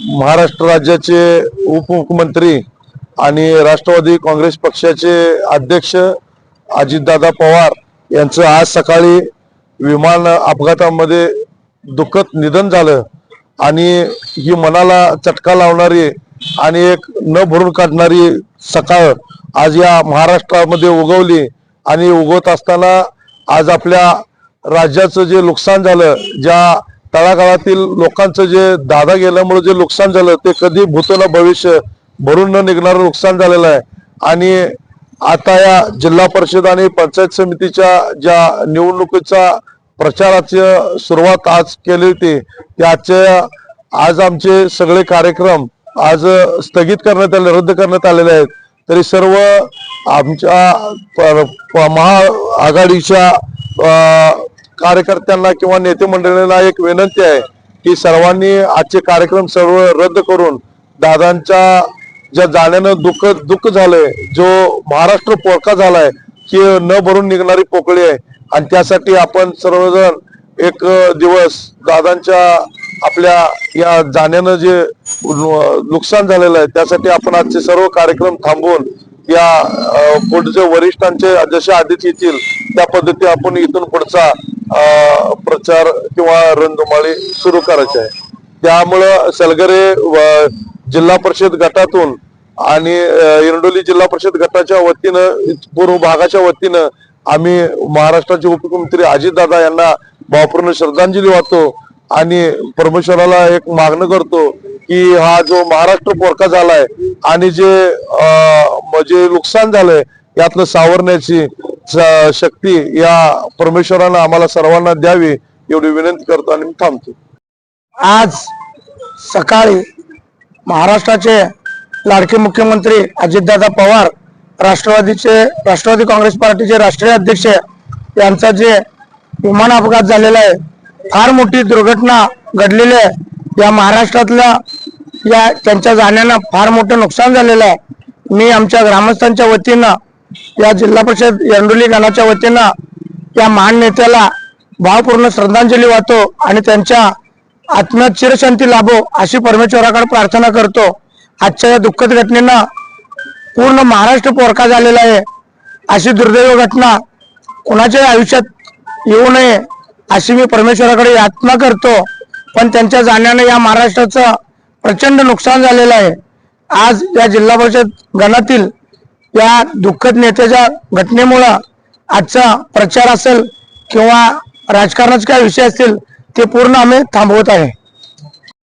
महाराष्ट्र राज्याचे उपमुख्यमंत्री आणि राष्ट्रवादी काँग्रेस पक्षाचे अध्यक्ष अजितदादा पवार यांचं आज सकाळी विमान अपघातामध्ये दुःखद निधन झालं आणि ही मनाला चटका लावणारी आणि एक न भरून काढणारी सकाळ आज या महाराष्ट्रामध्ये उगवली आणि उगवत असताना आज आपल्या राज्याचं जे नुकसान झालं, ज्या तळागाळातील लोकांचं जे दादा गेल्यामुळे जे नुकसान झालं ते कधी भूतन भविष्य भरून न निघणारं नुकसान झालेलं आहे। आणि आता या जिल्हा परिषद आणि पंचायत समितीच्या ज्या निवडणुकीचा प्रचाराची सुरुवात आज केली होती त्याच्या आज आमचे सगळे कार्यक्रम आज स्थगित करण्यात आले, रद्द करण्यात आलेले आहेत। तरी सर्व आमच्या महाआघाडीच्या कार्यकर्त्यांना किंवा नेते मंडळींना एक विनंती आहे की सर्वांनी आजचे कार्यक्रम सर्व रद्द करून दादांच्या ज्या जाण्यानं दुःख झालंय, जो महाराष्ट्र पोरका झालाय की न भरून निघणारी पोकळी आहे आणि त्यासाठी आपण सर्वजण एक दिवस दादांच्या आपल्या या जाण्यानं जे नुकसान झालेलं आहे त्यासाठी आपण आजचे सर्व कार्यक्रम थांबवून या पुढच्या वरिष्ठांचे जसे आदेश येतील त्या पद्धती आपण इथून पुढचा प्रचार किंवा रणधुमाळी सुरू करायची आहे। त्यामुळं सलगरे जिल्हा परिषद गटातून आणि इरडोली जिल्हा परिषद गटाच्या वतीनं पूर्व भागाच्या वतीनं आम्ही महाराष्ट्राचे उपमुख्यमंत्री अजितदादा यांना भावपूर्ण श्रद्धांजली वाहतो आणि परमेश्वराला एक मागणं करतो की हा जो महाराष्ट्र पोरका झालाय आणि जे नुकसान झालंय यातलं सावरण्याची शक्ती या परमेश्वरानं आम्हाला सर्वांना द्यावी एवढी विनंती करतो आणि मी थांबतो। आज सकाळी महाराष्ट्राचे लाडके मुख्यमंत्री अजितदादा पवार राष्ट्रवादी काँग्रेस पार्टीचे राष्ट्रीय अध्यक्ष यांचा जे विमान अपघात झालेला आहे, फार मोठी दुर्घटना घडलेली आहे। या महाराष्ट्रातल्या या त्यांच्या जाण्यानं फार मोठं नुकसान झालेलं आहे। मी आमच्या ग्रामस्थांच्या वतीनं या जिल्हा परिषद एरंडोली गणाच्या वतीनं या महान नेत्याला भावपूर्ण श्रद्धांजली वाहतो आणि त्यांच्या आत्म्यात चिरशांती लाभो अशी परमेश्वराकडे प्रार्थना करतो। आजच्या या दुःखद घटनेनं पूर्ण महाराष्ट्र पोरका झालेला आहे। अशी दुर्दैव घटना कोणाच्याही आयुष्यात येऊ नये अशी मी परमेश्वराकडे याचना करतो। पण त्यांच्या जाण्याने या महाराष्ट्राचं प्रचंड नुकसान झालेलं आहे। आज या जिल्हा परिषद गणातील या दुःखद नेत्याच्या घटनेमुळं आजचा प्रचार असेल किंवा राजकारणाचे काय विषय असतील ते पूर्ण आम्ही थांबवत आहे।